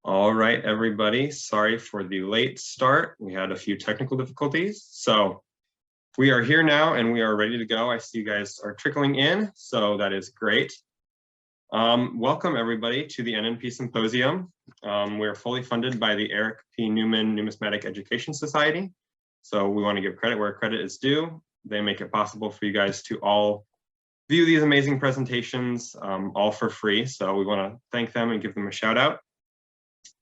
All right, everybody. Sorry for the late start. We had a few technical difficulties. So we are here now and we are ready to go. I see you guys are trickling in, so that is great. Welcome, everybody, to the NNP Symposium. We're fully funded by the Eric P. Newman Numismatic Education Society. So we want to give credit where credit is due. They make it possible for you guys to all view these amazing presentations, all for free. So we want to thank them and give them a shout out.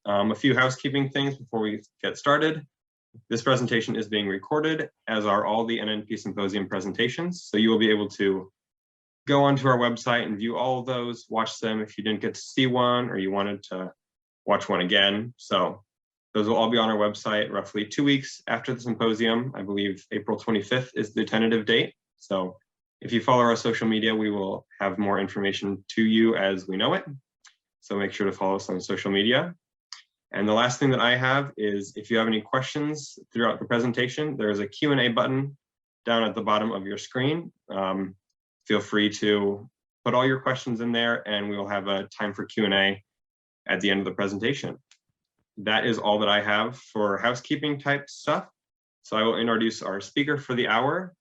A few housekeeping things before we get started. This presentation is being recorded, as are all the NNP Symposium presentations. So you will be able to go onto our website and view all of those, watch them if you didn't get to see one or you wanted to watch one again. So those will all be on our website roughly 2 weeks after the symposium. I believe April 25th is the tentative date. So if you follow our social media, we will have more information to you as we know it. So make sure to follow us on social media. And the last thing that I have is if you have any questions throughout the presentation, there is a Q&A button down at the bottom of your screen. Feel free to put all your questions in there and we will have a time for Q&A at the end of the presentation. That is all that I have for housekeeping type stuff. So I will introduce our speaker for the hour.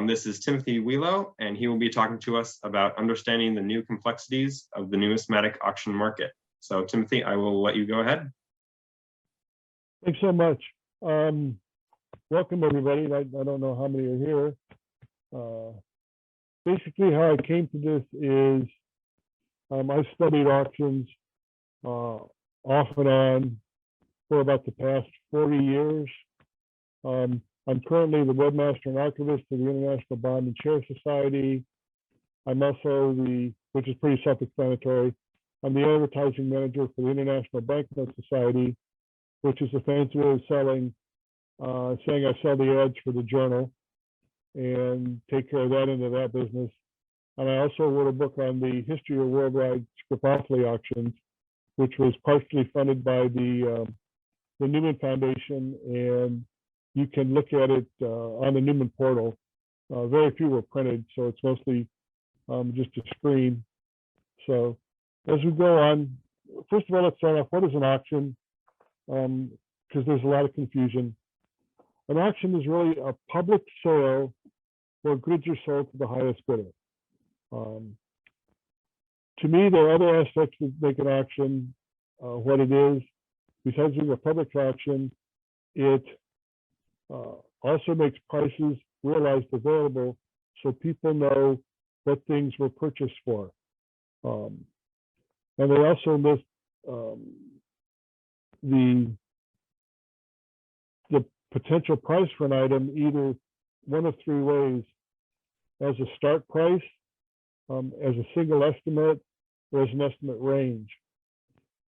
This is Timothy Welo, and he will be talking to us about understanding the new complexities of the numismatic auction market. So Timothy, I will let you go ahead. Thanks so much. Welcome everybody. I don't know how many are here. Basically how I came to this is I studied auctions off and on for about the past 40 years. I'm currently the webmaster and archivist of the International Bond and Share Society. I'm also which is pretty self-explanatory, I'm the advertising manager for the International Banknote Society, which is a fancy way of saying I sell the ads for the journal and take care of that end of that business. And I also wrote a book on the history of worldwide scripophily auctions, which was partially funded by the Newman Foundation, and you can look at it on the Newman Portal. Very few were printed, so it's mostly just a screen. So as we go on, first of all, let's start off, what is an auction? Because there's a lot of confusion. An auction is really a public sale where goods are sold to the highest bidder. To me, there are other aspects that make an auction what it is. Besides being a public auction, it also makes prices realized available so people know what things were purchased for. And they also list the potential price for an item either one of three ways: as a start price, as a single estimate, or as an estimate range.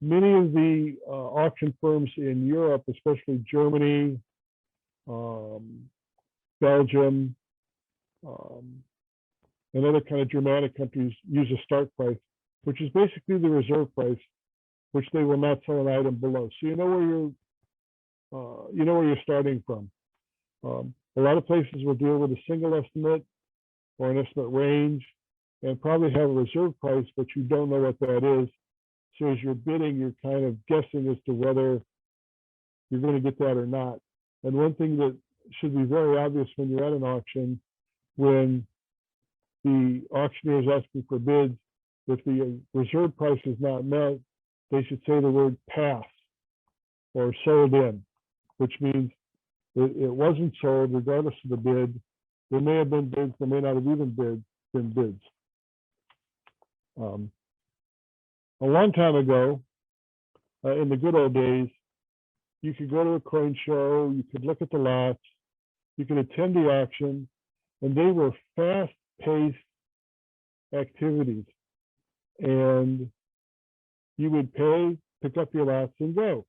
Many of the auction firms in Europe, especially Germany, Belgium, and other kind of Germanic countries, use a start price, which is basically the reserve price, which they will not sell an item below. So you know where you're starting from. A lot of places will deal with a single estimate or an estimate range and probably have a reserve price, but you don't know what that is. So as you're bidding, you're kind of guessing as to whether you're going to get that or not. And one thing that should be very obvious when you're at an auction, when the auctioneer is asking for bids, if the reserve price is not met, they should say the word pass or sold in, which means it wasn't sold regardless of the bid. There may have been bids, there may not have even been bids. A long time ago, in the good old days, you could go to a coin show, you could look at the lots, you could attend the auction, and they were fast-paced activities. And you would pay, pick up your lots, and go.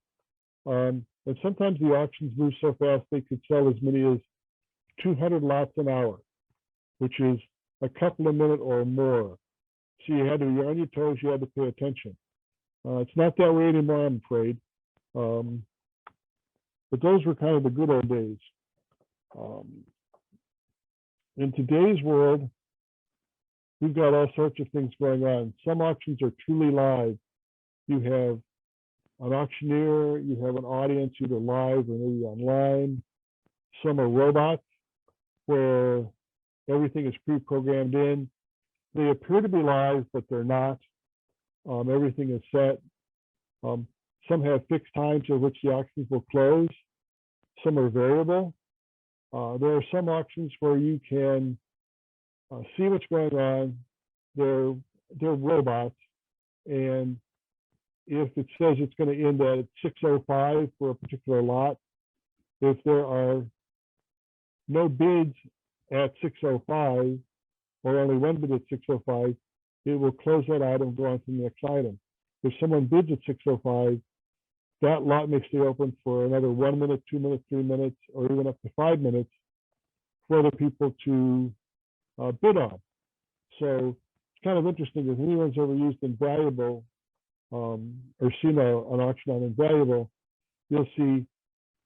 And sometimes the auctions move so fast they could sell as many as 200 lots an hour, which is a couple of minutes or more. So you had to be on your toes, you had to pay attention. It's not that way anymore, I'm afraid. But those were kind of the good old days. In today's world, we've got all sorts of things going on. Some auctions are truly live. You have an auctioneer, you have an audience either live or maybe online. Some are robots where everything is pre-programmed in. They appear to be live, but they're not. Everything is set. Some have fixed times at which the auctions will close. Some are variable. There are some auctions where you can see what's going on. They're robots, and if it says it's going to end at 6:05 for a particular lot, if there are no bids at 6:05 or only one bid at 6:05, it will close that item and go on to the next item. If someone bids at 6:05, that lot may stay open for another 1 minute, 2 minutes, 3 minutes, or even up to 5 minutes for other people to bid on. So it's kind of interesting. If anyone's ever used Invaluable or seen an auction on Invaluable, you'll see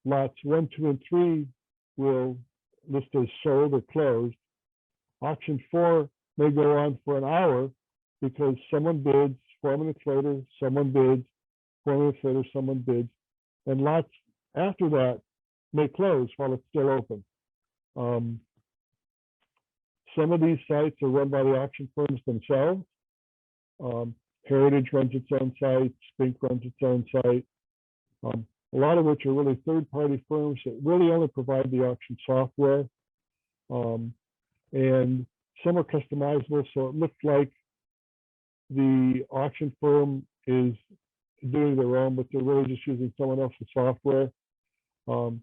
lots 1, 2, and 3 will list as sold or closed. Auction 4 may go on for an hour because someone bids, 4 minutes later, someone bids, 4 minutes later, someone bids, and lots after that may close while it's still open. Some of these sites are run by the auction firms themselves. Heritage runs its own site, Spink runs its own site, a lot of which are really third-party firms that really only provide the auction software. And some are customizable, so it looks like the auction firm is doing their own, but they're really just using someone else's software. Some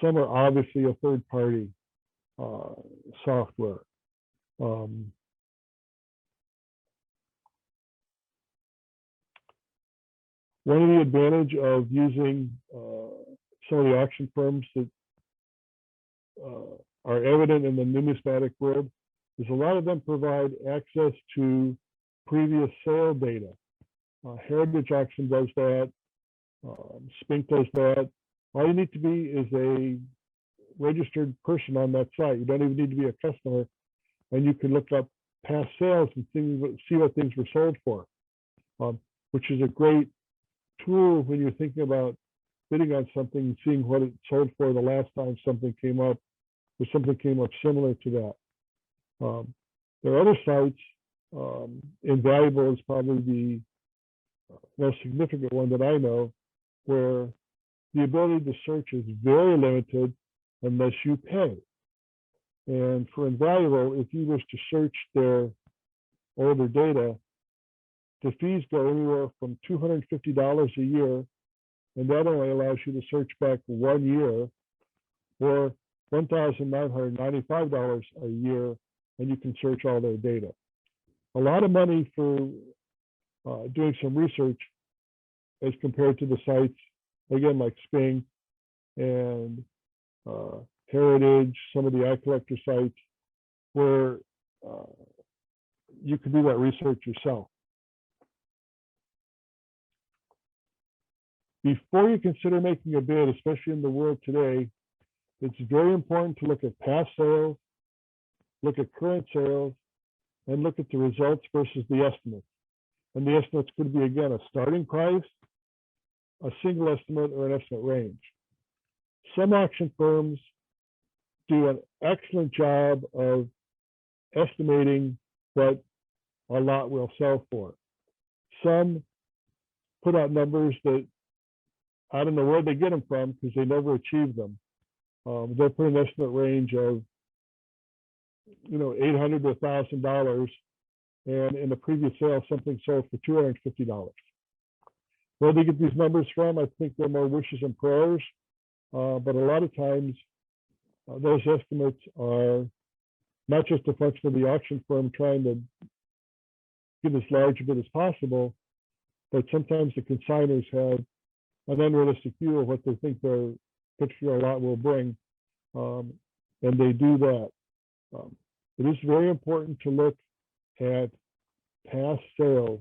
are obviously a third-party software. One of the advantage of using some of the auction firms that are evident in the numismatic world is a lot of them provide access to previous sale data. Heritage Auction does that. Spink does that. All you need to be is a registered person on that site. You don't even need to be a customer, and you can look up past sales and see what things were sold for, which is a great tool when you're thinking about bidding on something and seeing what it sold for the last time something came up, or something came up similar to that. There are other sites. Invaluable is probably the most significant one that I know, where the ability to search is very limited unless you pay. And for Invaluable, if you wish to search their older data, the fees go anywhere from $250 a year, and that only allows you to search back 1 year, or $1,995 a year, and you can search all their data. A lot of money for doing some research as compared to the sites, again, like Spink and Heritage, some of the eye collector sites, where you can do that research yourself. Before you consider making a bid, especially in the world today, it's very important to look at past sales, look at current sales, and look at the results versus the estimates. And the estimates could be, again, a starting price, a single estimate, or an estimate range. Some auction firms do an excellent job of estimating what a lot will sell for. Some put out numbers that I don't know where they get them from because they never achieve them. They'll put an estimate range of, $800 to $1,000, and in the previous sale, something sold for $250. Where they get these numbers from, I think they're more wishes and prayers, but a lot of times those estimates are not just a function of the auction firm trying to get as large a bid as possible, but sometimes the consigners have an unrealistic view of what they think their particular lot will bring, and they do that. It is very important to look at past sales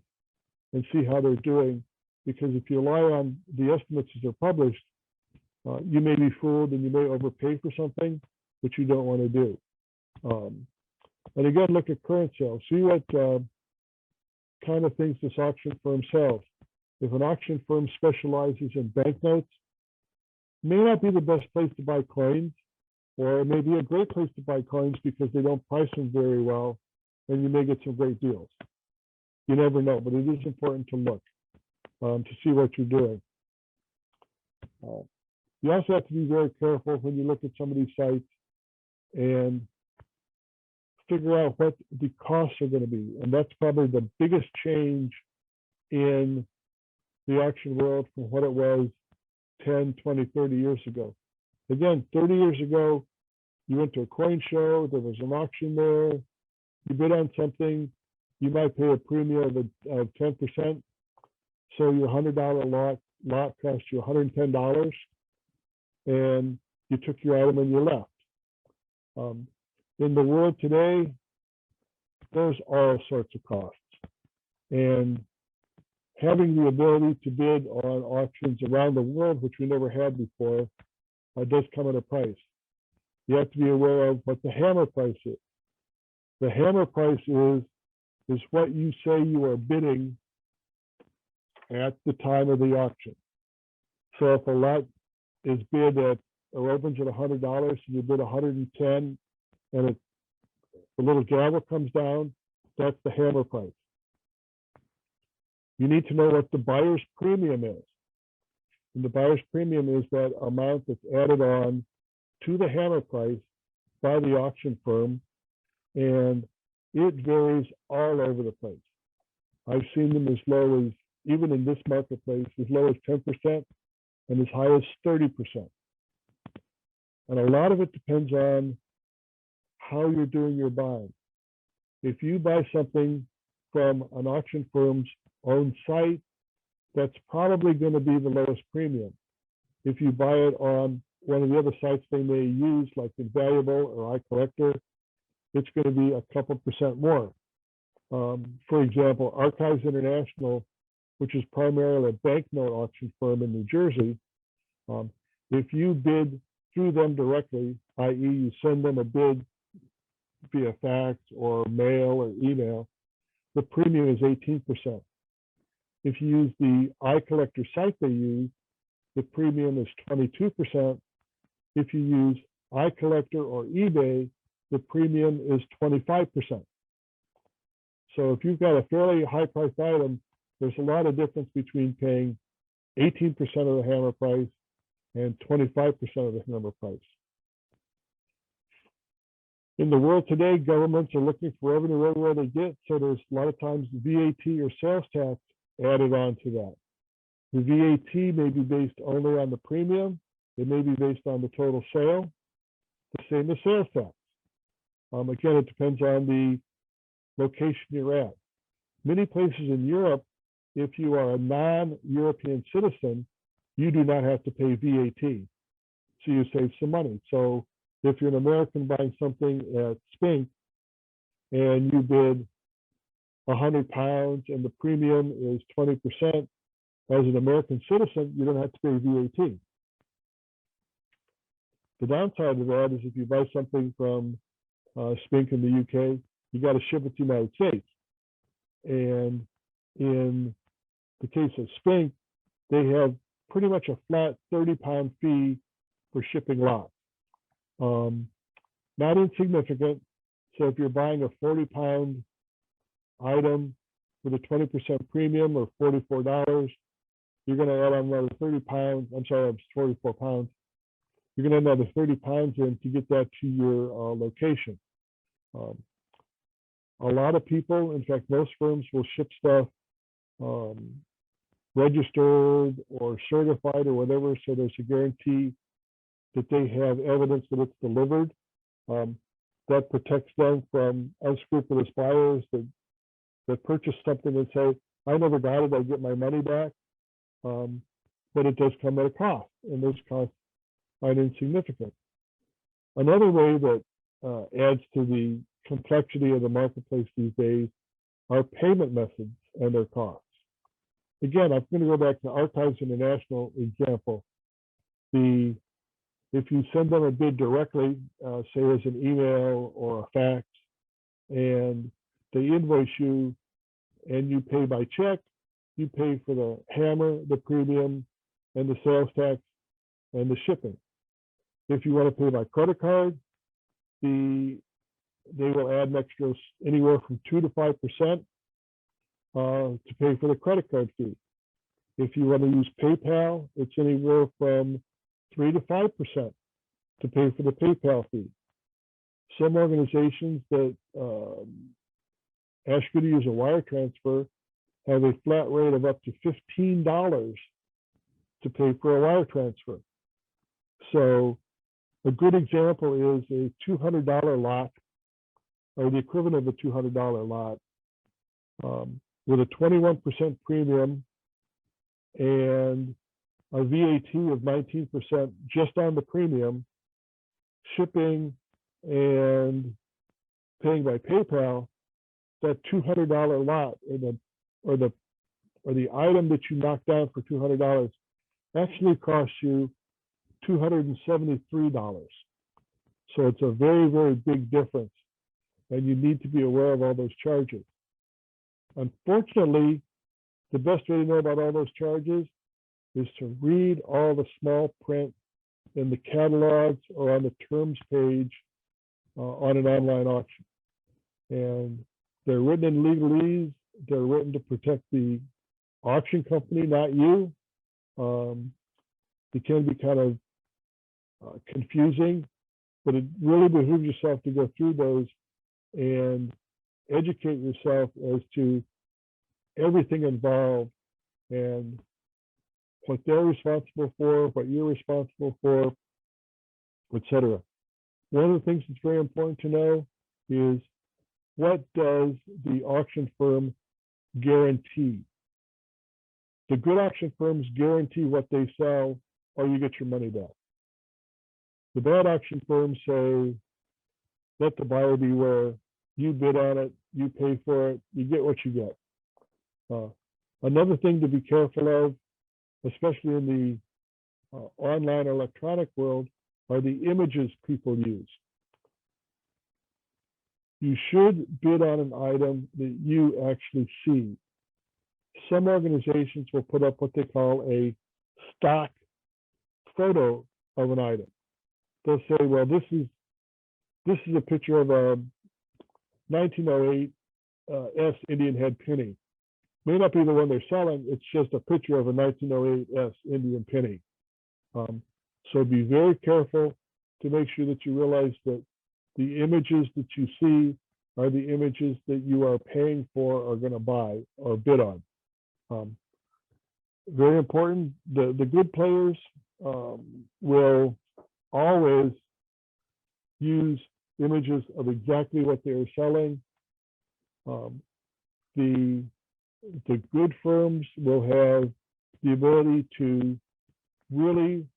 and see how they're doing, because if you rely on the estimates as they're published, you may be fooled and you may overpay for something, which you don't want to do. And again, look at current sales. See what kind of things this auction firm sells. If an auction firm specializes in banknotes, it may not be the best place to buy coins, or it may be a great place to buy coins because they don't price them very well, and you may get some great deals. You never know, but it is important to look to see what you're doing. You also have to be very careful when you look at some of these sites and figure out what the costs are going to be. And that's probably the biggest change in the auction world from what it was 10, 20, 30 years ago. Again, 30 years ago, you went to a coin show, there was an auction there, you bid on something, you might pay a premium of 10%. So your $100 lot cost you $110, and you took your item and you left. In the world today, there's all sorts of costs. And having the ability to bid on auctions around the world, which we never had before, does come at a price. You have to be aware of what the hammer price is. The hammer price is what you say you are bidding at the time of the auction. So if a lot is bid at, or opens at $100, and you bid 110, and the little gavel comes down, that's the hammer price. You need to know what the buyer's premium is. And the buyer's premium is that amount that's added on to the hammer price by the auction firm, and it varies all over the place. I've seen them as low as, even in this marketplace, as low as 10% and as high as 30%. And a lot of it depends on how you're doing your buying. If you buy something from an auction firm's own site, that's probably going to be the lowest premium. If you buy it on one of the other sites they may use, like Invaluable or iCollector, it's going to be a couple percent more. For example, Archives International, which is primarily a banknote auction firm in New Jersey, if you bid through them directly, i.e. you send them a bid via fax or mail or email, the premium is 18%. If you use the iCollector site they use, the premium is 22%. If you use iCollector or eBay, the premium is 25%. So if you've got a fairly high-priced item, there's a lot of difference between paying 18% of the hammer price and 25% of the hammer price. In the world today, governments are looking for revenue everywhere they get, so there's a lot of times VAT or sales tax added on to that. The VAT may be based only on the premium. It may be based on the total sale. The same as sales tax. Again, it depends on the location you're at. Many places in Europe, if you are a non-European citizen, you do not have to pay VAT. So you save some money. So if you're an American buying something at Spink and you bid 100 pounds and the premium is 20%, as an American citizen, you don't have to pay VAT. The downside of that is if you buy something from Spink in the UK, you got to ship it to the United States. And in the case of Spink, they have pretty much a flat 30-pound fee for shipping lots. Not insignificant. So if you're buying a 40-pound item with a 20% premium or $44, you're going to add on another 30 pounds. I'm sorry, it's 44 pounds. You're going to add another 30 pounds in to get that to your location. A lot of people, in fact, most firms will ship stuff registered or certified or whatever, so there's a guarantee that they have evidence that it's delivered. That protects them from unscrupulous buyers that purchase something and say, I never got it, I'll get my money back. But it does come at a cost, and those costs aren't insignificant. Another way that adds to the complexity of the marketplace these days are payment methods and their costs. Again, I'm going to go back to Archives International example. If you send them a bid directly, say as an email or a fax, and they invoice you and you pay by check, you pay for the hammer, the premium, and the sales tax, and the shipping. If you want to pay by credit card, they will add an extra anywhere from 2 to 5% to pay for the credit card fee. If you want to use PayPal, it's anywhere from 3 to 5% to pay for the PayPal fee. Some organizations that ask you to use a wire transfer have a flat rate of up to $15 to pay for a wire transfer. So a good example is a $200 lot, or the equivalent of a $200 lot, with a 21% premium and a VAT of 19% just on the premium, shipping, and paying by PayPal. That $200 lot, or the item that you knock down for $200 actually costs you $273. So it's a very, very big difference, and you need to be aware of all those charges. Unfortunately, the best way to know about all those charges is to read all the small print in the catalogs or on the terms page on an online auction. And they're written in legalese. They're written to protect the auction company, not you. It can be kind of confusing, but it really behooves yourself to go through those and educate yourself as to everything involved and what they're responsible for, what you're responsible for, etc. One of the things that's very important to know is, what does the auction firm guarantee? The good auction firms guarantee what they sell, or you get your money back. The bad auction firms say, let the buyer beware. You bid on it, you pay for it, you get what you get. Another thing to be careful of, especially in the online or electronic world, are the images people use. You should bid on an item that you actually see. Some organizations will put up what they call a stock photo of an item. They'll say, well, this is a picture of a 1908 S Indian head penny. May not be the one they're selling, it's just a picture of a 1908 S Indian penny. So be very careful to make sure that you realize that the images that you see are the images that you are paying for or going to buy or bid on. Very important, the good players will always use images of exactly what they are selling. The good firms will have the ability to really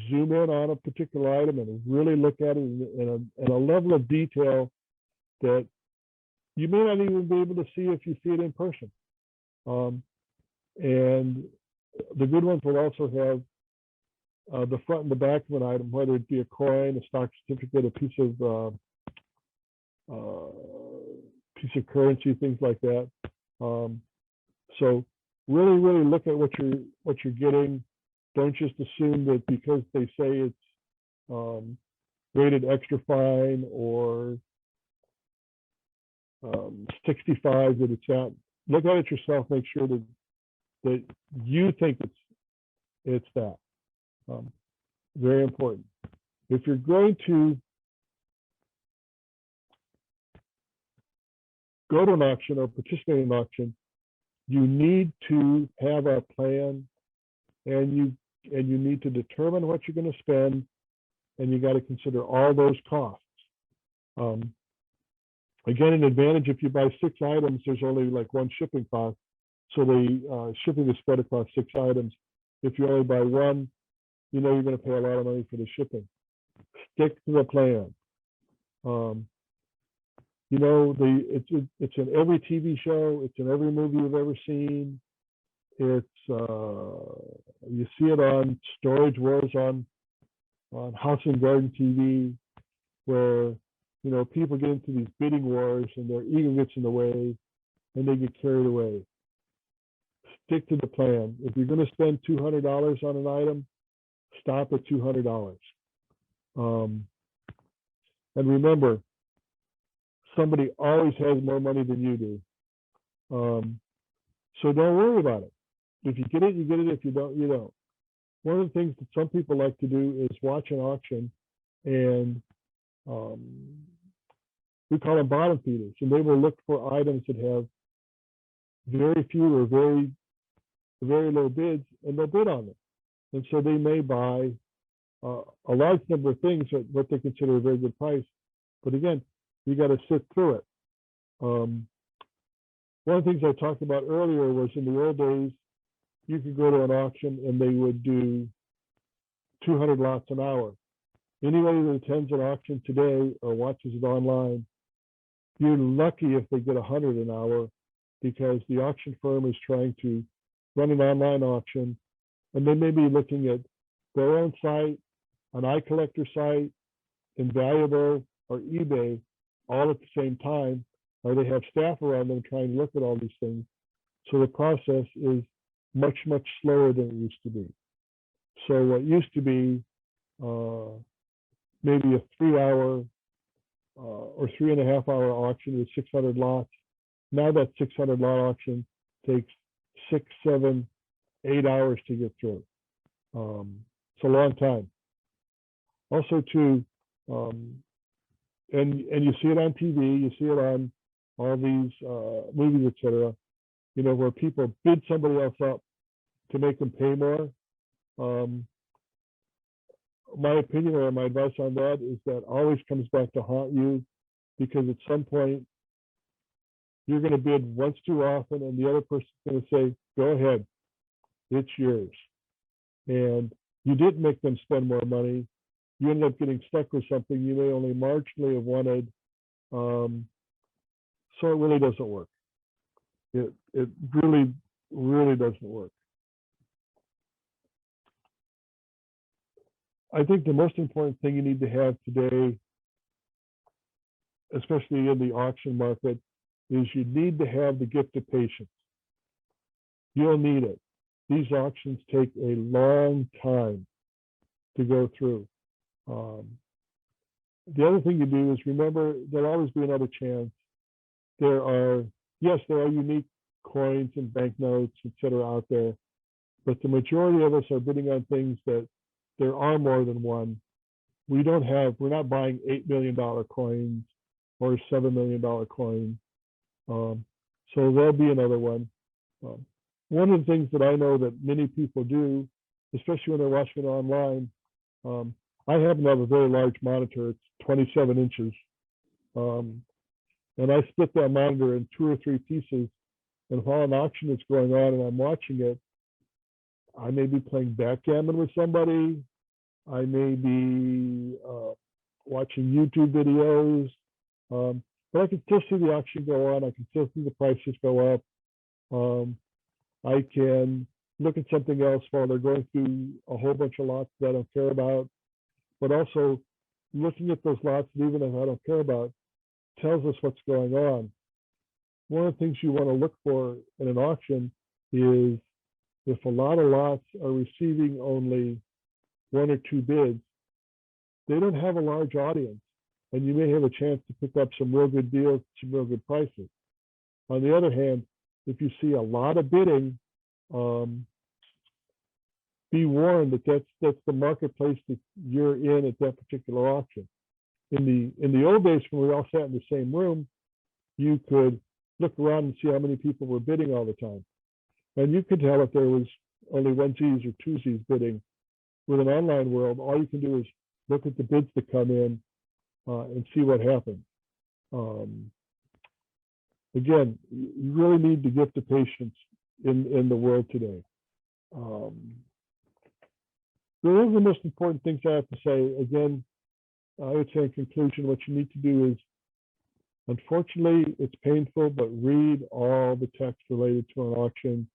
zoom in on a particular item and really look at it in a level of detail that you may not even be able to see if you see it in person. And the good ones will also have the front and the back of an item, whether it be a coin, a stock certificate, a piece of currency, things like that. So really, really look at what you're getting. Don't just assume that because they say it's rated extra fine or 65 that it's that. Look at it yourself. Make sure that you think it's that. Very important. If you're going to go to an auction or participate in an auction, you need to have a plan, and you need to determine what you're going to spend, and you got to consider all those costs. Again, an advantage, if you buy 6 items, there's only like 1 shipping cost. So the shipping is spread across 6 items. If you only buy 1, you know you're going to pay a lot of money for the shipping. Stick to the plan. You know, it's in every TV show, it's in every movie you've ever seen. It's you see it on Storage Wars on House and Garden TV, where people get into these bidding wars and their ego gets in the way and they get carried away. stick to the plan. If you're going to spend $200 on an item, stop at $200. And remember, somebody always has more money than you do. So don't worry about it. If you get it, you get it. If you don't, you don't. One of the things that some people like to do is watch an auction, and we call them bottom feeders, and they will look for items that have very few or very low bids, and they'll bid on them. And so they may buy a large number of things at what they consider a very good price. But again, you got to sit through it. One of the things I talked about earlier was in the old days, you could go to an auction and they would do 200 lots an hour. Anybody that attends an auction today or watches it online, you're lucky if they get 100 an hour, because the auction firm is trying to run an online auction, and they may be looking at their own site, an iCollector site, Invaluable, or eBay all at the same time, or they have staff around them trying to look at all these things. So the process is much, much slower than it used to be. So what used to be maybe a 3-hour or 3.5-hour auction with 600 lots, now that 600 lot auction takes 6, 7, 8 hours to get through. It's a long time. Also too, and you see it on TV, you see it on all these movies, etc. You know, where people bid somebody else up to make them pay more. My opinion or my advice on that is that always comes back to haunt you, because at some point you're going to bid once too often, and the other person's going to say, "Go ahead, it's yours." And you didn't make them spend more money. You end up getting stuck with something you may only marginally have wanted. So it really doesn't work. It really, really doesn't work. I think the most important thing you need to have today, especially in the auction market, is you need to have the gift of patience. You'll need it. These auctions take a long time to go through. The other thing you do is remember there'll always be another chance. There are unique coins and banknotes, etc. out there, but the majority of us are bidding on things that there are more than one. We're not buying $8 million coins or $7 million coins. So there'll be another one. One of the things that I know that many people do, especially when they're watching it online, I happen to have a very large monitor. It's 27 inches. And I split that monitor in 2 or 3 pieces. And while an auction is going on and I'm watching it, I may be playing backgammon with somebody. I may be watching YouTube videos. But I can still see the auction go on. I can still see the prices go up. I can look at something else while they're going through a whole bunch of lots that I don't care about. But also looking at those lots, even if I don't care about, tells us what's going on. One of the things you want to look for in an auction is if a lot of lots are receiving only 1 or 2 bids, they don't have a large audience, and you may have a chance to pick up some real good deals, some real good prices. On the other hand, if you see a lot of bidding, be warned that that's the marketplace that you're in at that particular auction. In the old days, when we all sat in the same room, you could look around and see how many people were bidding all the time, and you could tell if there was only onesies or twosies bidding. With an online world, all you can do is look at the bids that come in and see what happens. Again, you really need the gift of patience in the world today. Those are the most important things I have to say. Again, I would say in conclusion, what you need to do is, unfortunately, it's painful, but read all the text related to an auction.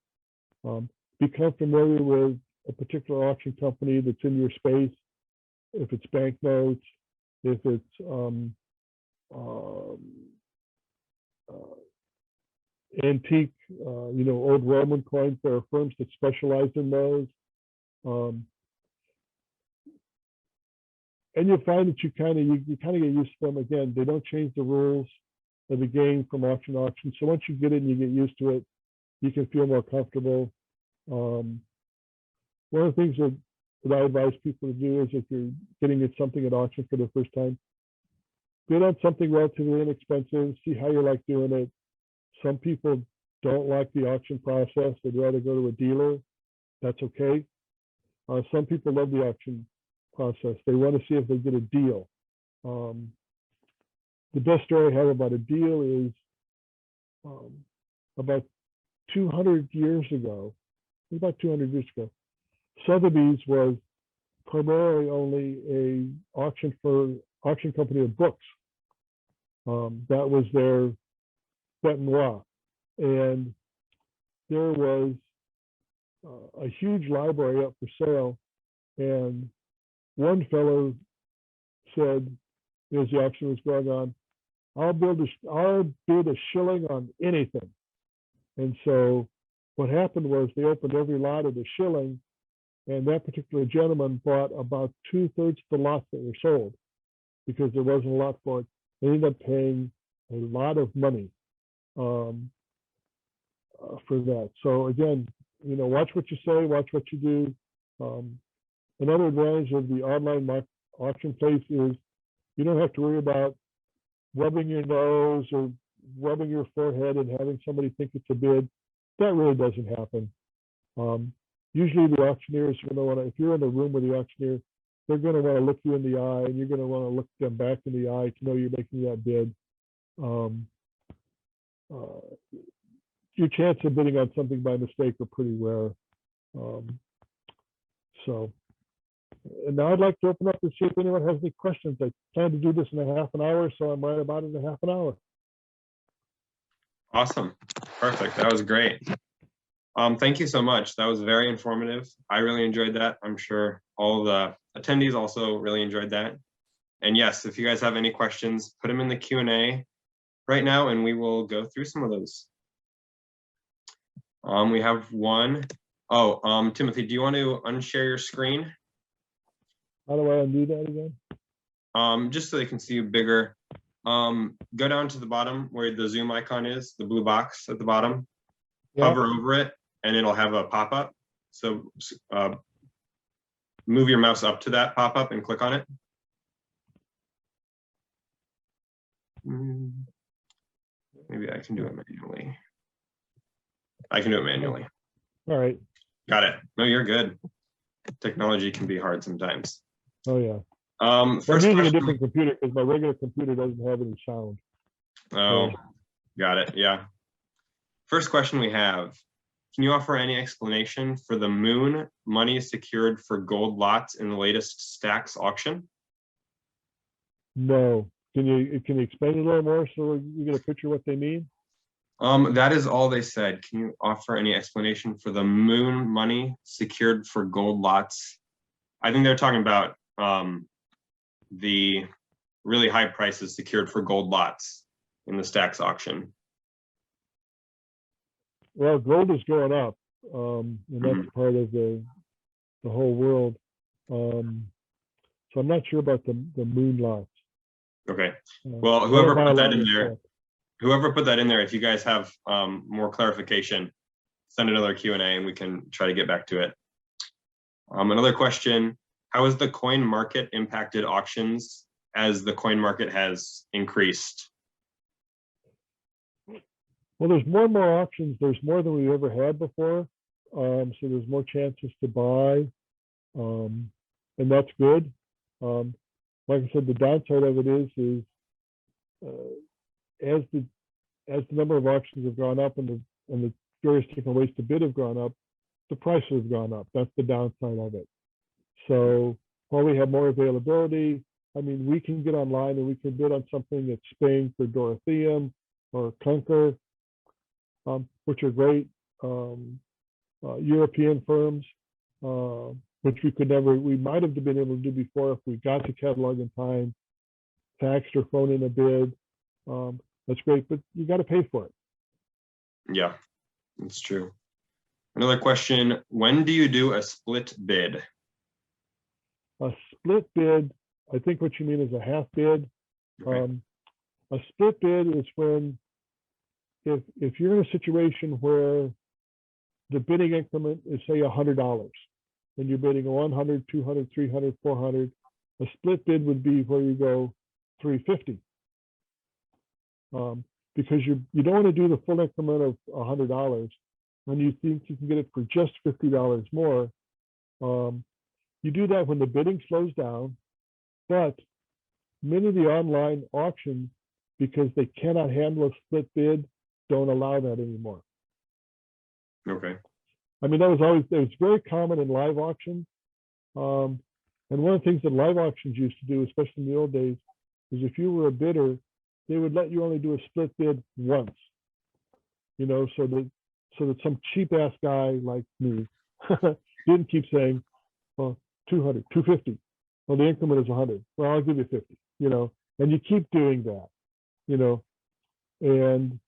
Become familiar with a particular auction company that's in your space. If it's banknotes, if it's antique, old Roman coins. There are firms that specialize in those. And you find that you kind of get used to them. Again, they don't change the rules of the game from auction to auction. So once you get in, you get used to it. You can feel more comfortable. One of the things that I advise people to do is if you're getting at something at auction for the first time, bid on something relatively inexpensive, see how you like doing it. Some people don't like the auction process. They'd rather go to a dealer. That's okay. Some people love the auction process. They want to see if they get a deal. The best story I have about a deal is about 200 years ago, Sotheby's was primarily only a auction company of books. That was their bête noire. And there was a huge library up for sale. And one fellow said, as the auction was going on, I'll bid a shilling on anything. And so what happened was they opened every lot at a shilling, and that particular gentleman bought about 2/3 of the lots that were sold because there wasn't a lot for it. They ended up paying a lot of money for that. So again, watch what you say, watch what you do. Another advantage of the online auction place is you don't have to worry about rubbing your nose or rubbing your forehead and having somebody think it's a bid. That really doesn't happen. Usually the auctioneers are going to want to, if you're in the room with the auctioneer, they're going to want to look you in the eye, and you're going to want to look them back in the eye to know you're making that bid. Your chance of bidding on something by mistake are pretty rare. And now I'd like to open up and see if anyone has any questions. I plan to do this in a half an hour, so I'm right about it in a half an hour. Awesome. Perfect. That was great. Thank you so much. That was very informative. I really enjoyed that. I'm sure all the attendees also really enjoyed that. And yes, if you guys have any questions, put them in the Q&A right now, and we will go through some of those. We have one. Oh, Timothy, do you want to unshare your screen? How do I undo that again? Just so they can see you bigger. Go down to the bottom where the Zoom icon is, the blue box at the bottom. Yeah. Hover over it, and it'll have a pop-up. So move your mouse up to that pop-up and click on it. Maybe I can do it manually. I can do it manually. All right. Got it. No, you're good. Technology can be hard sometimes. Oh, yeah. I'm using a different computer because my regular computer doesn't have any sound. Oh, got it. Yeah. First question we have, can you offer any explanation for the moon money secured for gold lots in the latest stacks auction? No. Can you explain it a little more so you get a picture of what they mean? That is all they said. Can you offer any explanation for the moon money secured for gold lots? I think they're talking about the really high prices secured for gold lots in the stacks auction. Well, gold is going up, and that's part of the whole world. So I'm not sure about the moon lots. Okay. Well, whoever put that in there, if you guys have more clarification, send another Q&A and we can try to get back to it. Another question, how has the coin market impacted auctions as the coin market has increased? Well, there's more and more auctions. There's more than we've ever had before. So there's more chances to buy, and that's good. Like I said, the downside of it is as the number of auctions have gone up and the various different ways to bid have gone up, the prices have gone up. That's the downside of it. So while we have more availability, I mean, we can get online and we can bid on something at Spain for Dorotheum or Clunker, which are great European firms, which we might have been able to do before if we got the catalog in time, faxed or phoned in a bid. That's great, but you got to pay for it. Yeah, that's true. Another question, when do you do a split bid? A split bid, I think what you mean is a half bid. Okay. A split bid is when, if you're in a situation where the bidding increment is say $100, and you're bidding 100, 200, 300, 400, a split bid would be where you go 350. Because you don't want to do the full increment of $100 when you think you can get it for just $50 more. You do that when the bidding slows down, but many of the online auctions, because they cannot handle a split bid, don't allow that anymore. Okay. I mean, it was very common in live auctions. And one of the things that live auctions used to do, especially in the old days, is if you were a bidder, they would let you only do a split bid once. You know, so that some cheap ass guy like me didn't keep saying, well, 200, 250. Well, the increment is 100. Well, I'll give you 50, you know, and you keep doing that, you know, and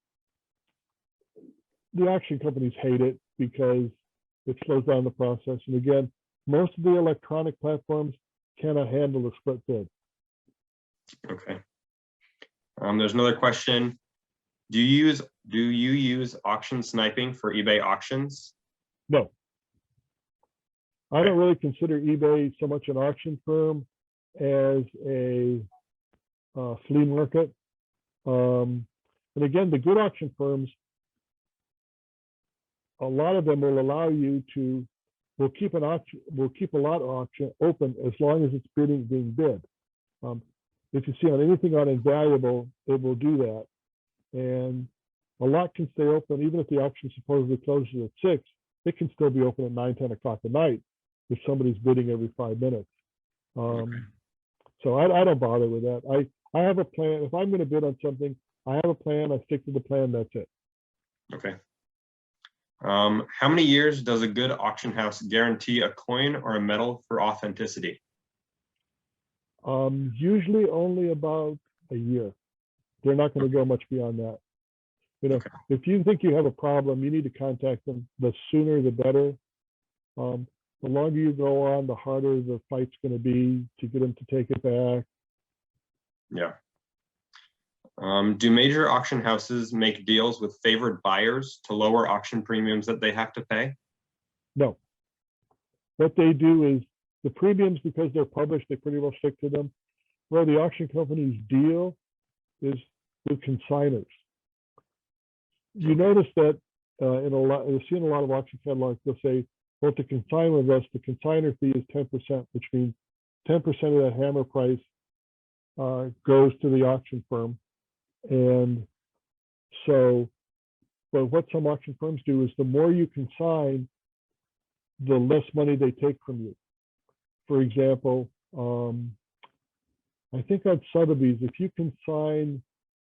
the auction companies hate it because it slows down the process. And again, most of the electronic platforms cannot handle a split bid. Okay. There's another question. Do you use auction sniping for eBay auctions? No. I don't really consider eBay so much an auction firm as a flea market. And again, the good auction firms, a lot of them will allow you to, will keep a lot auction open as long as it's being bid. If you see on anything on Invaluable, it will do that. And a lot can stay open, even if the auction supposedly closes at 6, it can still be open at 9, 10 o'clock at night if somebody's bidding every 5 minutes. Okay. So I don't bother with that. I have a plan. If I'm going to bid on something, I have a plan. I stick to the plan. That's it. Okay. How many years does a good auction house guarantee a coin or a medal for authenticity? Usually only about a year. They're not going to go much beyond that. You know, Okay. if you think you have a problem, you need to contact them. The sooner, the better. The longer you go on, the harder the fight's going to be to get them to take it back. Yeah. Do major auction houses make deals with favored buyers to lower auction premiums that they have to pay? No. What they do is the premiums, because they're published, they pretty well stick to them. Where the auction companies deal is with consigners. You notice that you'll see in a lot of auction catalogs, they'll say, well, to consign with us, the consigner fee is 10%, which means 10% of that hammer price goes to the auction firm. And so, but what some auction firms do is the more you consign, the less money they take from you. For example, I think on Sotheby's, if you consign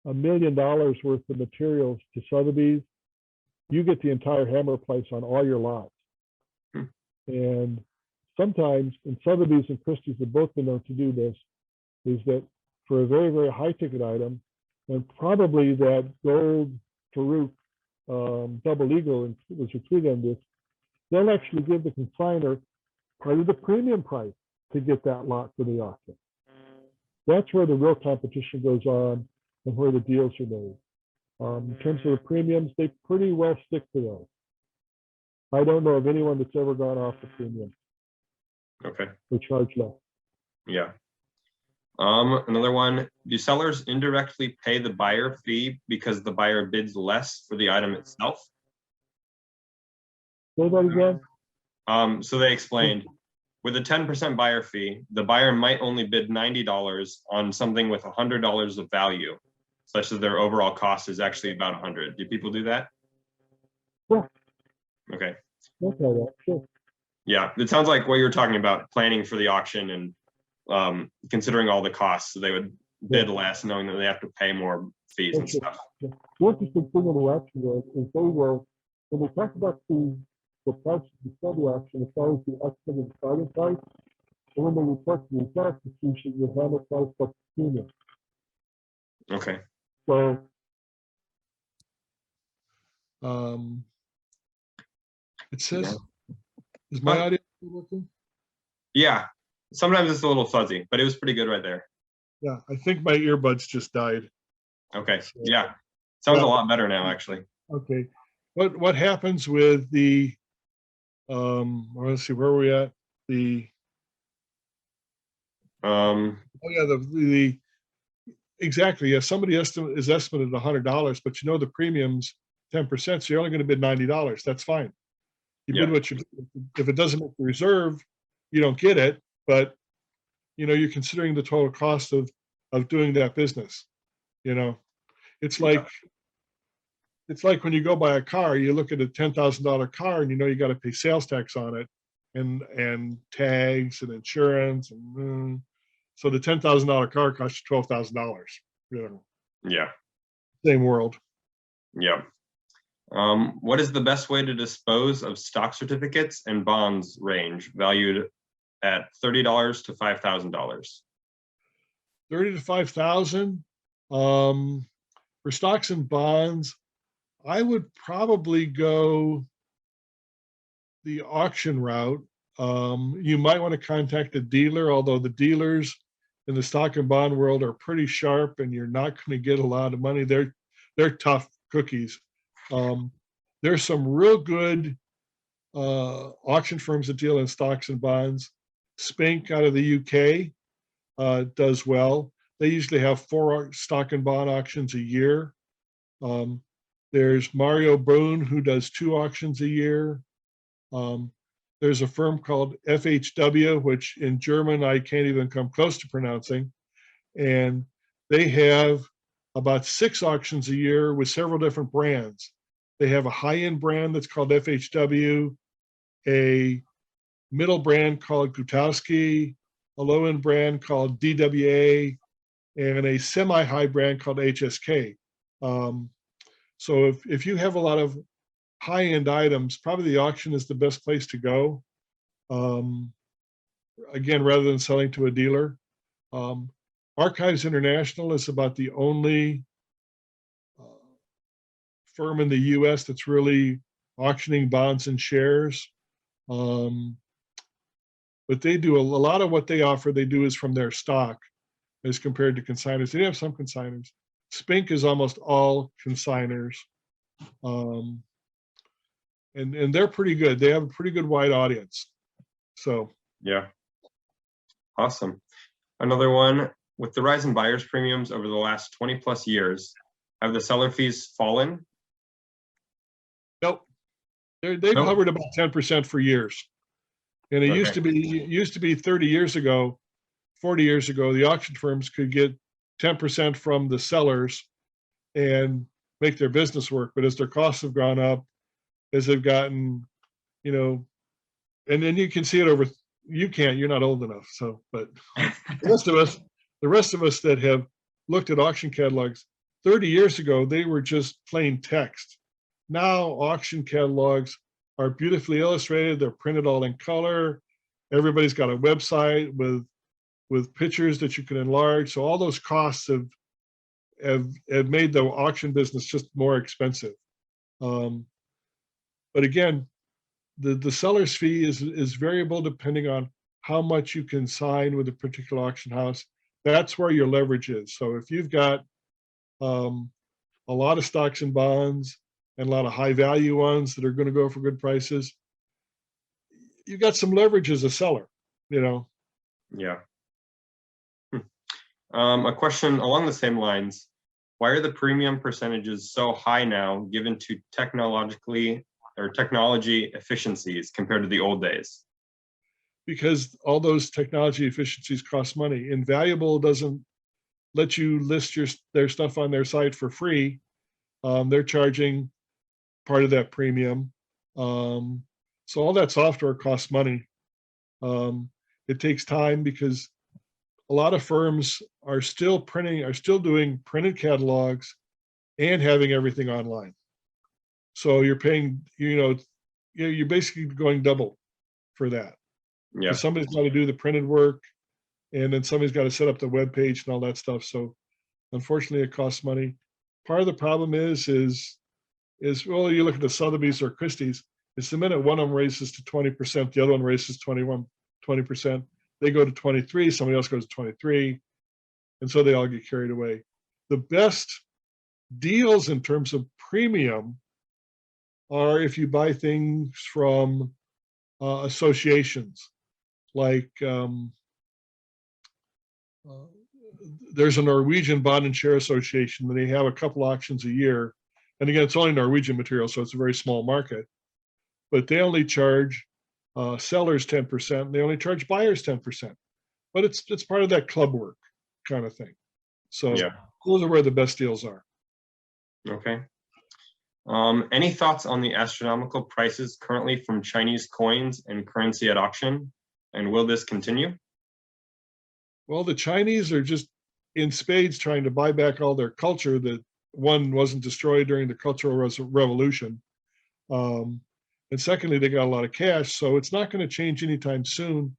$1 million worth of materials to Sotheby's, you get the entire hammer price on all your lots. And sometimes, and Sotheby's and Christie's have both been known to do this, is that for a very, very high ticket item, and probably that gold Farouk double eagle was included in this, they'll actually give the consigner part of the premium price to get that lot for the auction. That's where the real competition goes on and where the deals are made. In terms of the premiums, they pretty well stick to those. I don't know of anyone that's ever gone off the premium. Okay. They charge less. Yeah. Another one, do sellers indirectly pay the buyer fee because the buyer bids less for the item itself? Say that again? So they explained, with a 10% buyer fee, the buyer might only bid $90 on something with $100 of value, such that their overall cost is actually about 100. Do people do that? Yeah. Okay. Okay, sure. Yeah, it sounds like what you were talking about, planning for the auction and considering all the costs, so they would bid less, knowing that they have to pay more fees and stuff. The interesting thing in the auction is they will, when we talk about the price before the auction, it's always the estimated starting price. And when they report the results, it's usually your hammer price plus premium. Okay. So It says, Yeah. is my audio working? Yeah, sometimes it's a little fuzzy, but it was pretty good right there. Yeah, I think my earbuds just died. Okay, So, yeah. Sounds yeah. a lot better now, actually. Okay. What happens with the, let's see, where are we at? The, Um, oh yeah, the exactly, yeah, somebody is estimated $100, but you know the premium's 10%, so you're only going to bid $90. That's fine. You bid yeah, what you bid. If it doesn't make the reserve, you don't get it, but you know, you're considering the total cost of doing that business. You know, it's like it's like when you go buy a car, you look at a $10,000 car and you know you got to pay sales tax on it and tags and insurance and so the $10,000 car costs you $12,000. You know, yeah, same world. yeah. What is the best way to dispose of stock certificates and bonds range valued at $30 to $5,000? 30 to 5,000 for stocks and bonds. I would probably go the auction route. You might want to contact a dealer, although the dealers in the stock and bond world are pretty sharp, and you're not going to get a lot of money. They're tough cookies. There's some real good auction firms that deal in stocks and bonds. Spink out of the UK does well. They usually have 4 stock and bond auctions a year. There's Mario Boone, who does 2 auctions a year. There's a firm called FHW, which in German I can't even come close to pronouncing. And they have about 6 auctions a year with several different brands. They have a high-end brand that's called FHW, a middle brand called Gutowski, a low-end brand called DWA, and a semi-high brand called HSK. So if you have a lot of high-end items, probably the auction is the best place to go. Again, rather than selling to a dealer. Archives International is about the only firm in the US that's really auctioning bonds and shares. But they do a lot of what they offer, they do is from their stock as compared to consigners. They have some consigners. Spink is almost all consigners. And they're pretty good. They have a pretty good wide audience. So Yeah, awesome. Another one, with the rise in buyer's premiums over the last 20 plus years, have the seller fees fallen? nope. They've Nope. hovered about 10% for years. And it used to be 30 years ago, 40 years ago, the auction firms could get 10% from the sellers and make their business work. But as their costs have gone up, as they've gotten, you know, and then you can see it over, you can't, you're not old enough. So, but the rest of us that have looked at auction catalogs, 30 years ago, they were just plain text. Now auction catalogs are beautifully illustrated. They're printed all in color. Everybody's got a website with pictures that you can enlarge. So all those costs have made the auction business just more expensive. But again, the seller's fee is variable depending on how much you can sign with a particular auction house. That's where your leverage is. So if you've got a lot of stocks and bonds and a lot of high value ones that are going to go for good prices, you got some leverage as a seller, you know. Yeah. A question along the same lines. Why are the premium percentages so high now given to technology efficiencies compared to the old days? Because all those technology efficiencies cost money. Invaluable doesn't let you list their stuff on their site for free. They're charging part of that premium. So all that software costs money. It takes time because a lot of firms are still doing printed catalogs and having everything online. So you're paying, you're basically going double for that. Yeah. Because somebody's got to do the printed work, and then somebody's got to set up the web page and all that stuff. So unfortunately, it costs money. Part of the problem is is, well, you look at the Sotheby's or Christie's, it's the minute one of them raises to 20%, the other one raises 20%, they go to 23, somebody else goes to 23, and so they all get carried away. The best deals in terms of premium are if you buy things from associations, like there's a Norwegian bond and share association, and they have a couple auctions a year. And again, it's only Norwegian material, so it's a very small market. But they only charge sellers 10%, and they only charge buyers 10%. But it's part of that club work kind of thing. So Yeah. those are where the best deals are. Okay. Any thoughts on the astronomical prices currently from Chinese coins and currency at auction? And will this continue? Well, the Chinese are just in spades trying to buy back all their culture that, one, wasn't destroyed during the Cultural Revolution. And secondly, they got a lot of cash, so it's not going to change anytime soon.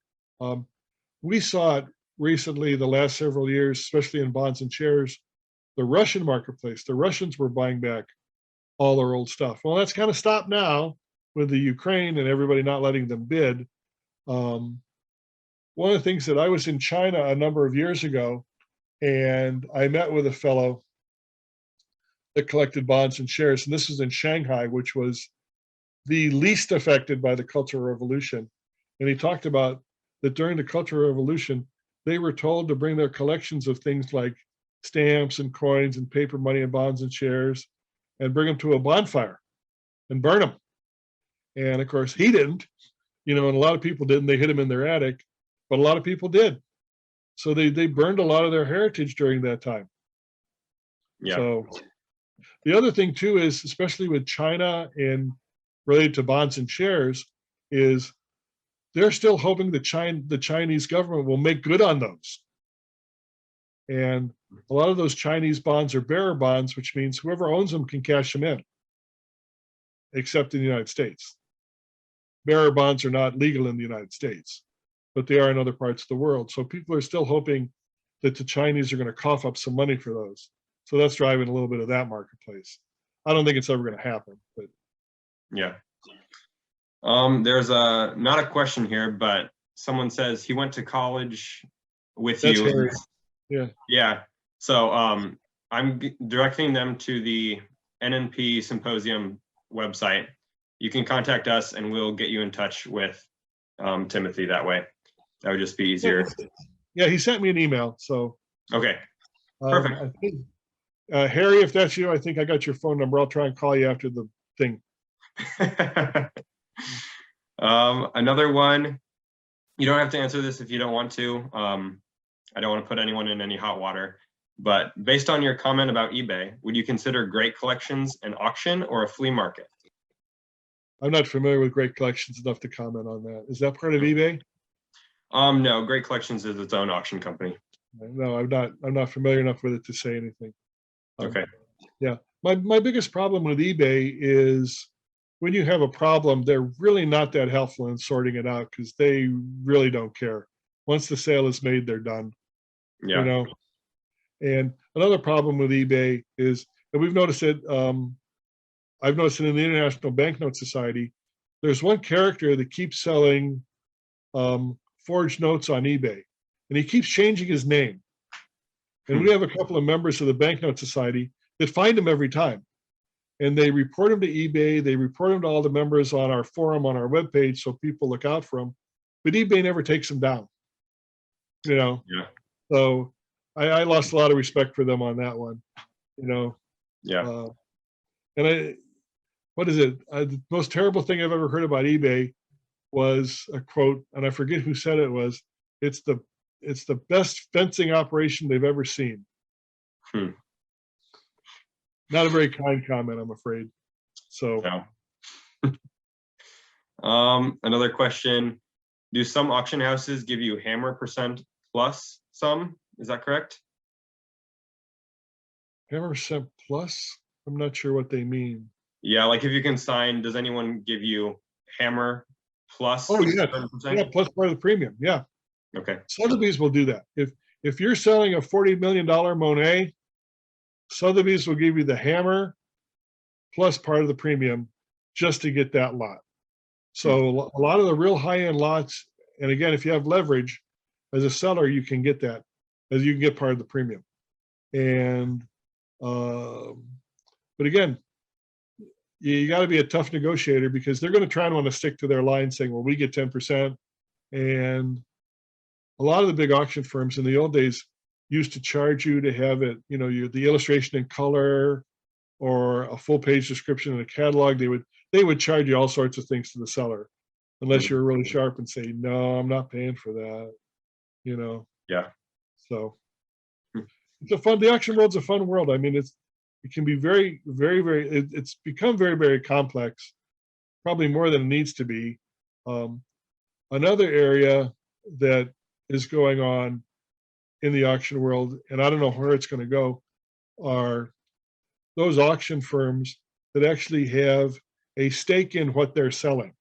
We saw it recently, the last several years, especially in bonds and shares, the Russian marketplace. The Russians were buying back all their old stuff. Well, that's kind of stopped now with the Ukraine and everybody not letting them bid. One of the things that I was in China a number of years ago, and I met with a fellow that collected bonds and shares, and this was in Shanghai, which was the least affected by the Cultural Revolution. And he talked about that during the Cultural Revolution, they were told to bring their collections of things like stamps and coins and paper money and bonds and shares and bring them to a bonfire and burn them. And of course, he didn't, and a lot of people didn't. They hid them in their attic, but a lot of people did. So they burned a lot of their heritage during that time. Yeah. So the other thing too is, especially with China and related to bonds and shares, is they're still hoping the Chinese government will make good on those. And a lot of those Chinese bonds are bearer bonds, which means whoever owns them can cash them in, except in the United States. Bearer bonds are not legal in the United States, but they are in other parts of the world. So people are still hoping that the Chinese are going to cough up some money for those. So that's driving a little bit of that marketplace. I don't think it's ever going to happen, but yeah. There's not a question here, but someone says he went to college with that's you. Harry. Yeah. Yeah. So I'm directing them to the NNP Symposium website. You can contact us and we'll get you in touch with Timothy that way. That would just be easier. Yeah, he sent me an email. So okay. Perfect. I think, Harry, if that's you, I think I got your phone number. I'll try and call you after the thing. Another one, you don't have to answer this if you don't want to. I don't want to put anyone in any hot water, but based on your comment about eBay, would you consider Great Collections an auction or a flea market? I'm not familiar with Great Collections enough to comment on that. Is that part of eBay? No, Great Collections is its own auction company. No, I'm not familiar enough with it to say anything. Okay. Yeah, my biggest problem with eBay is when you have a problem, they're really not that helpful in sorting it out because they really don't care. Once the sale is made, they're done. Yeah. And another problem with eBay is, and we've noticed it, I've noticed it in the International Banknote Society, there's one character that keeps selling forged notes on eBay, and he keeps changing his name. And we have a couple of members of the Banknote Society that find him every time. And they report him to eBay, they report him to all the members on our forum, on our webpage, so people look out for him. But eBay never takes him down. Yeah. So I lost a lot of respect for them on that one. Yeah. And what is it? The most terrible thing I've ever heard about eBay was a quote, and I forget who said it was, it's the best fencing operation they've ever seen. Not a very kind comment, I'm afraid. So no. Another question, do some auction houses give you hammer percent plus some? Is that correct? Hammer percent plus? I'm not sure what they mean. Yeah, like if you can sign, does anyone give you hammer plus? Oh, yeah. Yeah, plus part of the premium. Yeah. Okay. Sotheby's will do that. If you're selling a $40 million Monet, Sotheby's will give you the hammer plus part of the premium just to get that lot. So a lot of the real high-end lots, and again, if you have leverage as a seller, you can get that, as you can get part of the premium. And but again, you got to be a tough negotiator, because they're going to try and want to stick to their line saying, well, we get 10%. And a lot of the big auction firms in the old days used to charge you to have it, you know, the illustration in color or a full page description in a catalog. They would charge you all sorts of things to the seller, unless you were really sharp and say, no, I'm not paying for that, you know? Yeah. So it's the auction world's a fun world. I mean, it can be very, very, very, it's become very, very complex, probably more than it needs to be. Another area that is going on in the auction world, and I don't know where it's going to go, are those auction firms that actually have a stake in what they're selling.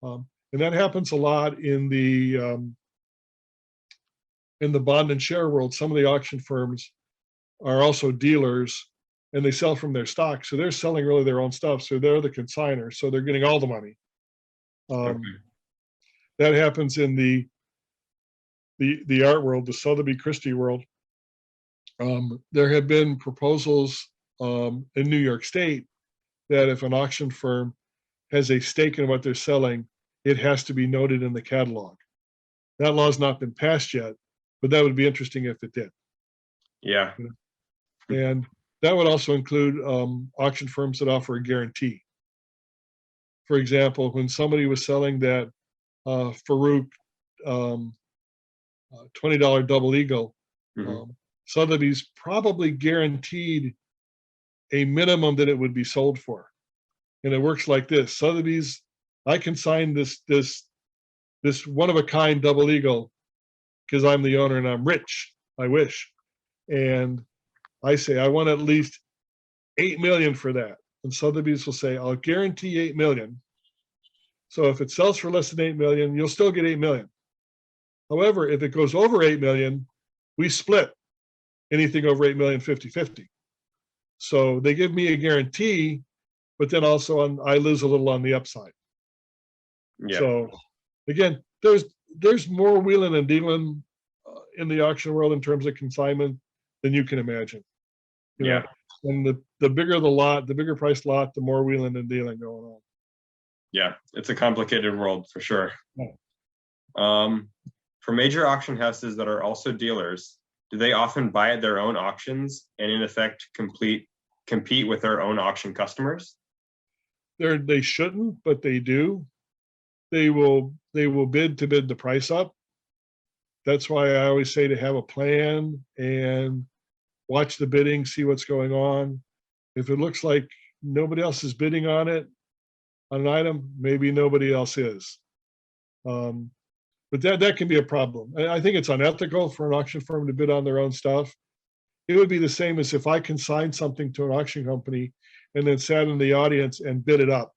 And that happens a lot in the bond and share world. Some of the auction firms are also dealers, and they sell from their stock. So they're selling really their own stuff. So they're the consignor. So they're getting all the money. That happens in the art world, the Sotheby Christie world. There have been proposals in New York State that if an auction firm has a stake in what they're selling, it has to be noted in the catalog. That law has not been passed yet, but that would be interesting if it did. Yeah. And that would also include auction firms that offer a guarantee. For example, when somebody was selling that Farouk $20 double eagle, Sotheby's probably guaranteed a minimum that it would be sold for. And it works like this: Sotheby's, I can sign this one-of-a-kind double eagle because I'm the owner and I'm rich, I wish. And I say, I want at least 8 million for that. And Sotheby's will say, I'll guarantee 8 million. So if it sells for less than 8 million, you'll still get 8 million. However, if it goes over 8 million, we split anything over 8 million 50-50. So they give me a guarantee, but then also I lose a little on the upside. Yeah. So again, there's more wheeling and dealing in the auction world in terms of consignment than you can imagine. You know? And the bigger the lot, the bigger priced lot, the more wheeling and dealing going on. Yeah, it's a complicated world for sure. Yeah. For major auction houses that are also dealers, do they often buy at their own auctions and in effect compete with their own auction customers? They shouldn't, but they do. They will bid the price up. That's why I always say to have a plan and watch the bidding, see what's going on. If it looks like nobody else is bidding on it, on an item, maybe nobody else is. But that can be a problem. I think it's unethical for an auction firm to bid on their own stuff. It would be the same as if I consigned something to an auction company and then sat in the audience and bid it up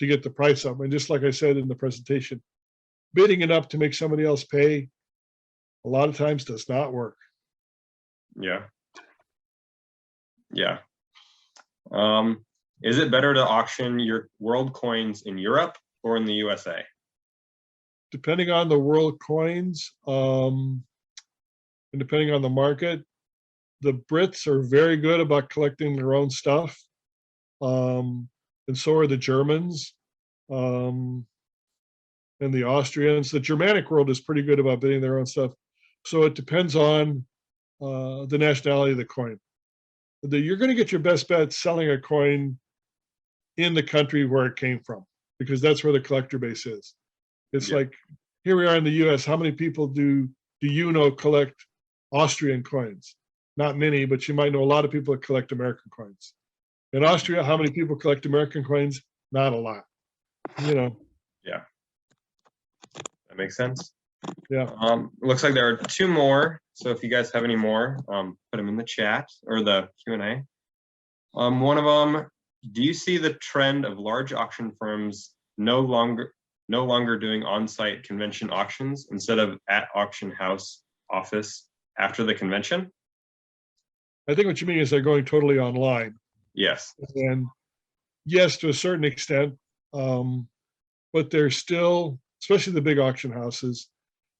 to get the price up. And just like I said in the presentation, bidding it up to make somebody else pay a lot of times does not work. Yeah. Yeah. Is it better to auction your world coins in Europe or in the USA? Depending on the world coins, and depending on the market, the Brits are very good about collecting their own stuff. And so are the Germans, and the Austrians. The Germanic world is pretty good about bidding their own stuff. So it depends on the nationality of the coin. You're going to get your best bet selling a coin in the country where it came from, because that's where the collector base is. It's like, here we are in the US, how many people do you know collect Austrian coins? Not many, but you might know a lot of people that collect American coins. In Austria, how many people collect American coins? Not a lot, you know. Yeah, that makes sense. Yeah. Looks like there are 2 more. So if you guys have any more, put them in the chat or the Q&A. One of them, do you see the trend of large auction firms no longer doing on-site convention auctions instead of at auction house office after the convention? I think what you mean is they're going totally online. Yes. And yes, to a certain extent, but there's still, especially the big auction houses,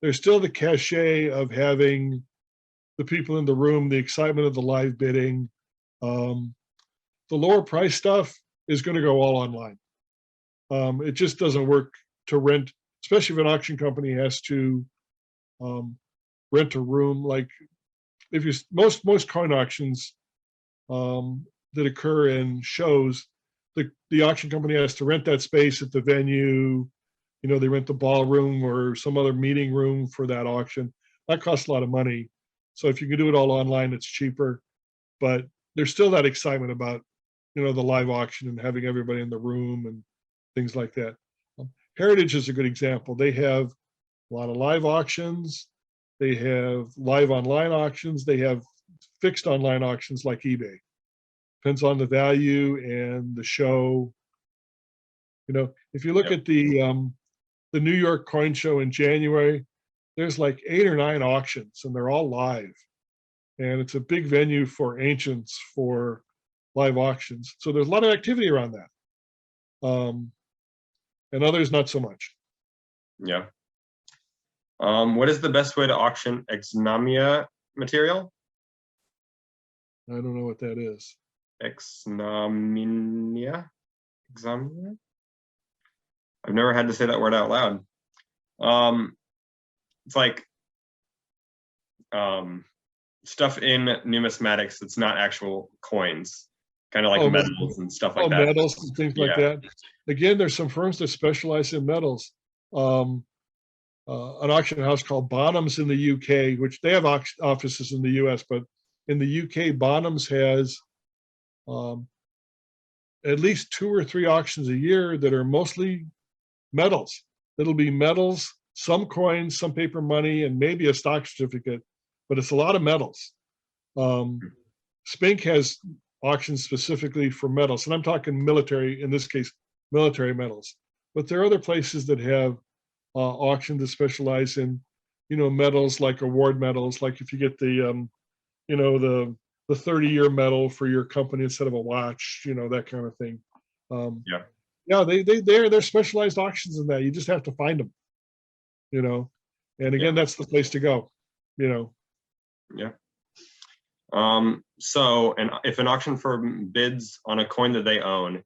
there's still the cachet of having the people in the room, the excitement of the live bidding. The lower price stuff is going to go all online. It just doesn't work to rent, especially if an auction company has to rent a room. Like if you most coin auctions that occur in shows, the auction company has to rent that space at the venue. You know, they rent the ballroom or some other meeting room for that auction. That costs a lot of money. So if you can do it all online, it's cheaper. But there's still that excitement about, you know, the live auction and having everybody in the room and things like that. Heritage is a good example. They have a lot of live auctions. They have live online auctions. They have fixed online auctions like eBay. Depends on the value and the show. You know, if you look at the New York coin show in January, there's like 8 or 9 auctions and they're all live. And it's a big venue for ancients for live auctions. So there's a lot of activity around that. And others not so much. Yeah. What is the best way to auction exnomia material? I don't know what that is. Exnomia? Exnomia? I've never had to say that word out loud. It's like stuff in numismatics that's not actual coins, kind of like metals and stuff like that. Metals and things like that. Again, there's some firms that specialize in metals. An auction house called Bonhams in the UK, which they have offices in the US, but in the UK, Bonhams has at least 2 or 3 auctions a year that are mostly metals. It'll be metals, some coins, some paper money, and maybe a stock certificate, but it's a lot of metals. Spink has auctions specifically for metals, and I'm talking military, in this case, military metals. But there are other places that have auctions that specialize in, you know, metals like award medals, like if you get the, you know, the 30-year medal for your company instead of a watch, you know, that kind of thing. Yeah, they're specialized auctions in that. You just have to find them, you know. And again, that's the place to go, you know. Yeah. So, and if an auction firm bids on a coin that they own,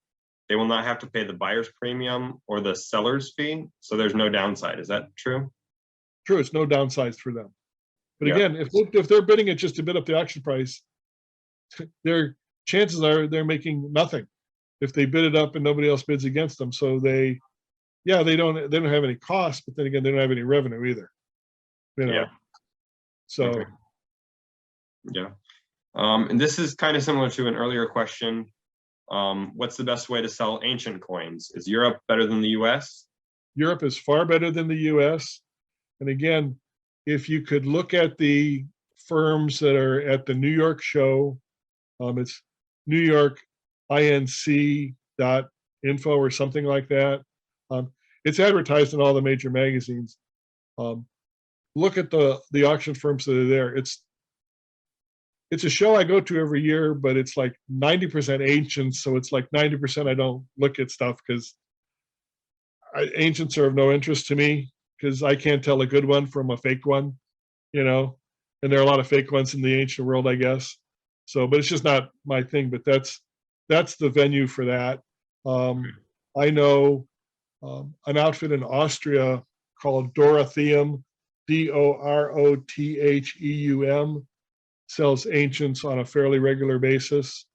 they will not have to pay the buyer's premium or the seller's fee. So there's no downside. Is that true? True, it's no downsides for them. But again, if they're bidding it just to bid up the auction price, their chances are they're making nothing if they bid it up and nobody else bids against them. So they don't have any cost, but then again, they don't have any revenue either. You know. So okay. And this is kind of similar to an earlier question. What's the best way to sell ancient coins? Is Europe better than the US? Europe is far better than the US. And again, if you could look at the firms that are at the New York show, it's newyorkinc.info or something like that. It's advertised in all the major magazines. Look at the auction firms that are there. It's a show I go to every year, but it's like 90% ancients, so it's like 90% I don't look at stuff because ancients are of no interest to me because I can't tell a good one from a fake one, you know. And there are a lot of fake ones in the ancient world, I guess. So, but it's just not my thing. But that's the venue for that. I know an outfit in Austria called Dorotheum, Dorotheum, sells ancients on a fairly regular basis.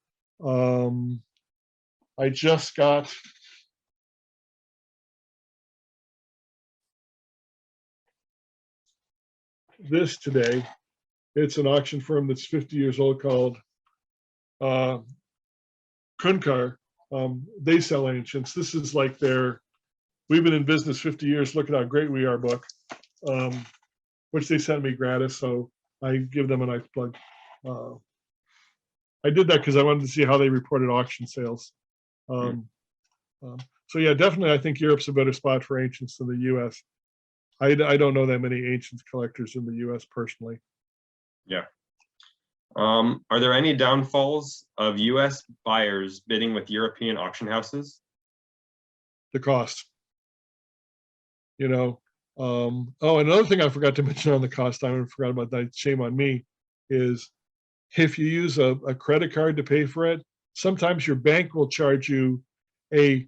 I just got this today. It's an auction firm that's 50 years old called Kunkar. They sell ancients. This is like their "We've been in business 50 years, look at how great we are" book, which they sent me gratis, so I give them a nice plug. I did that because I wanted to see how they reported auction sales. So yeah, definitely I think Europe's a better spot for ancients than the US. I don't know that many ancients collectors in the US personally. Yeah. Are there any downfalls of US buyers bidding with European auction houses? The cost. You know, oh, another thing I forgot to mention on the cost, I forgot about that, shame on me, is if you use a credit card to pay for it, sometimes your bank will charge you a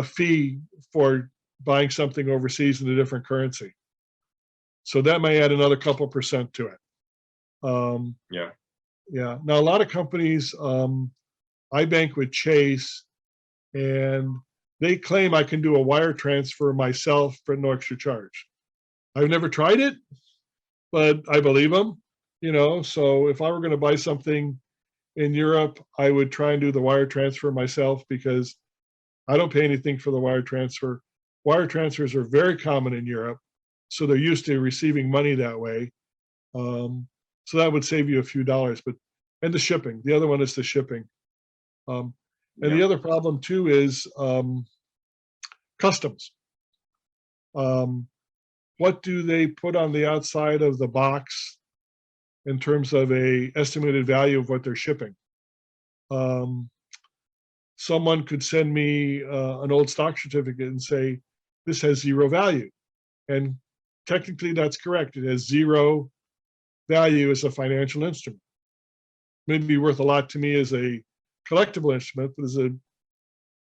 fee for buying something overseas in a different currency. So that may add another couple percent to it. Yeah. Yeah. Now, a lot of companies, I bank with Chase, and they claim I can do a wire transfer myself for no extra charge. I've never tried it, but I believe them, you know. So if I were going to buy something in Europe, I would try and do the wire transfer myself because I don't pay anything for the wire transfer. Wire transfers are very common in Europe, so they're used to receiving money that way. So that would save you a few dollars, and the shipping. The other one is the shipping. And the other problem too is customs. What do they put on the outside of the box in terms of a estimated value of what they're shipping? Someone could send me an old stock certificate and say, this has zero value. And technically that's correct. It has zero value as a financial instrument. Maybe worth a lot to me as a collectible instrument, but as a,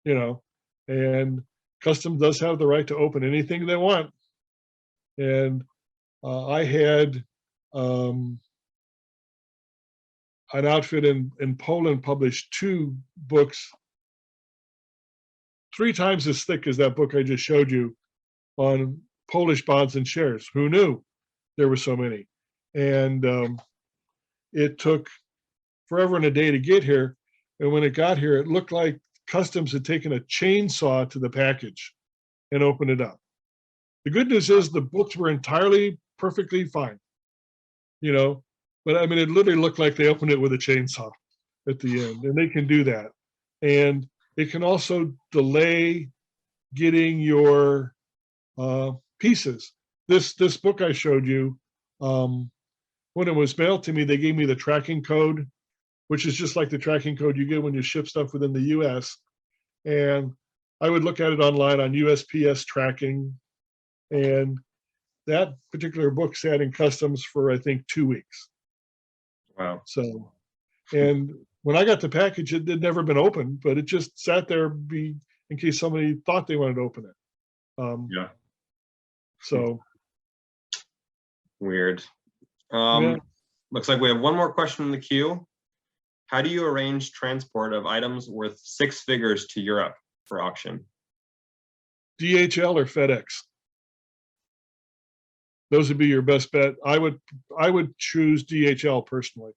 you know, and custom does have the right to open anything they want. And I had an outfit in Poland published 2 books 3 times as thick as that book I just showed you on Polish bonds and shares. Who knew there were so many? And it took forever and a day to get here. And when it got here, it looked like customs had taken a chainsaw to the package and opened it up. The good news is the books were entirely perfectly fine, you know, but I mean, it literally looked like they opened it with a chainsaw at the end, and they can do that. And it can also delay getting your pieces. This book I showed you, when it was mailed to me, they gave me the tracking code, which is just like the tracking code you get when you ship stuff within the US. And I would look at it online on USPS tracking. And that particular book sat in customs for, I think, 2 weeks. Wow. So, and when I got the package, it had never been opened, but it just sat there in case somebody thought they wanted to open it. Yeah. So. Weird. Yeah. Looks like we have one more question in the queue. How do you arrange transport of items worth 6 figures to Europe for auction? DHL or FedEx. Those would be your best bet. I would choose DHL personally.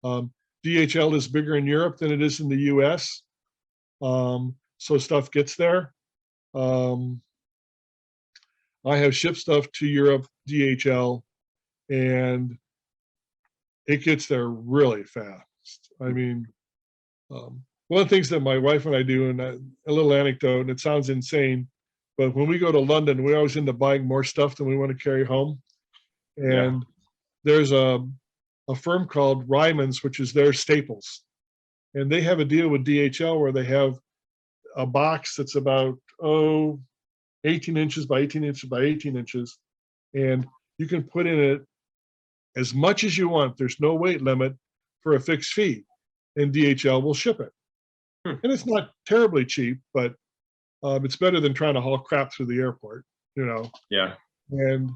DHL is bigger in Europe than it is in the US. So stuff gets there. I have shipped stuff to Europe, DHL, and it gets there really fast. I mean, one of the things that my wife and I do, and a little anecdote, and it sounds insane, but when we go to London, we always end up buying more stuff than we want to carry home. And there's a firm called Ryman's, which is their Staples. And they have a deal with DHL where they have a box that's about, 18 inches by 18 inches by 18 inches. And you can put in it as much as you want. There's no weight limit for a fixed fee, and DHL will ship it. And it's not terribly cheap, but it's better than trying to haul crap through the airport, you know. Yeah. And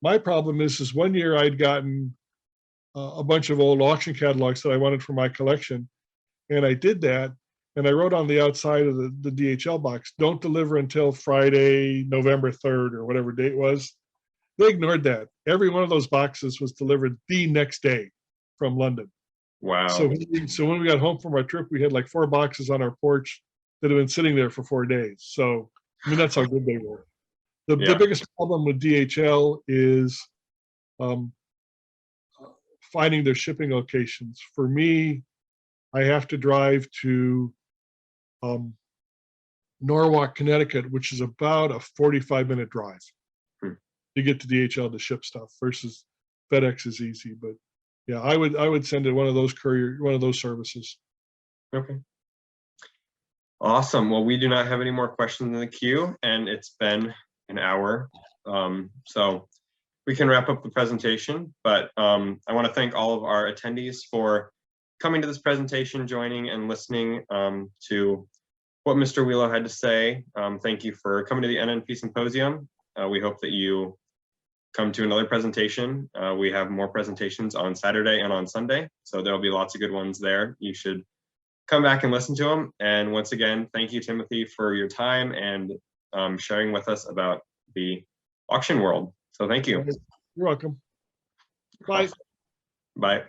my problem is 1 year I'd gotten a bunch of old auction catalogs that I wanted for my collection, and I did that, and I wrote on the outside of the DHL box, don't deliver until Friday, November 3rd, or whatever date was. They ignored that. Every one of those boxes was delivered the next day from London. Wow. So when we got home from our trip, we had like 4 boxes on our porch that had been sitting there for 4 days. So, I mean, that's how good they were. The biggest problem with DHL is finding their shipping locations. For me, I have to drive to Norwalk, Connecticut, which is about a 45-minute drive to get to DHL to ship stuff, versus FedEx is easy. But yeah, I would send it one of those services. Okay. Awesome. Well, we do not have any more questions in the queue, and it's been an hour. So we can wrap up the presentation, but I want to thank all of our attendees for coming to this presentation, joining and listening to what Mr. Welo had to say. Thank you for coming to the NNP Symposium. We hope that you come to another presentation. We have more presentations on Saturday and on Sunday, so there'll be lots of good ones there. You should come back and listen to them. And once again, thank you, Timothy, for your time and sharing with us about the auction world. So thank you. You're welcome. Bye. Bye.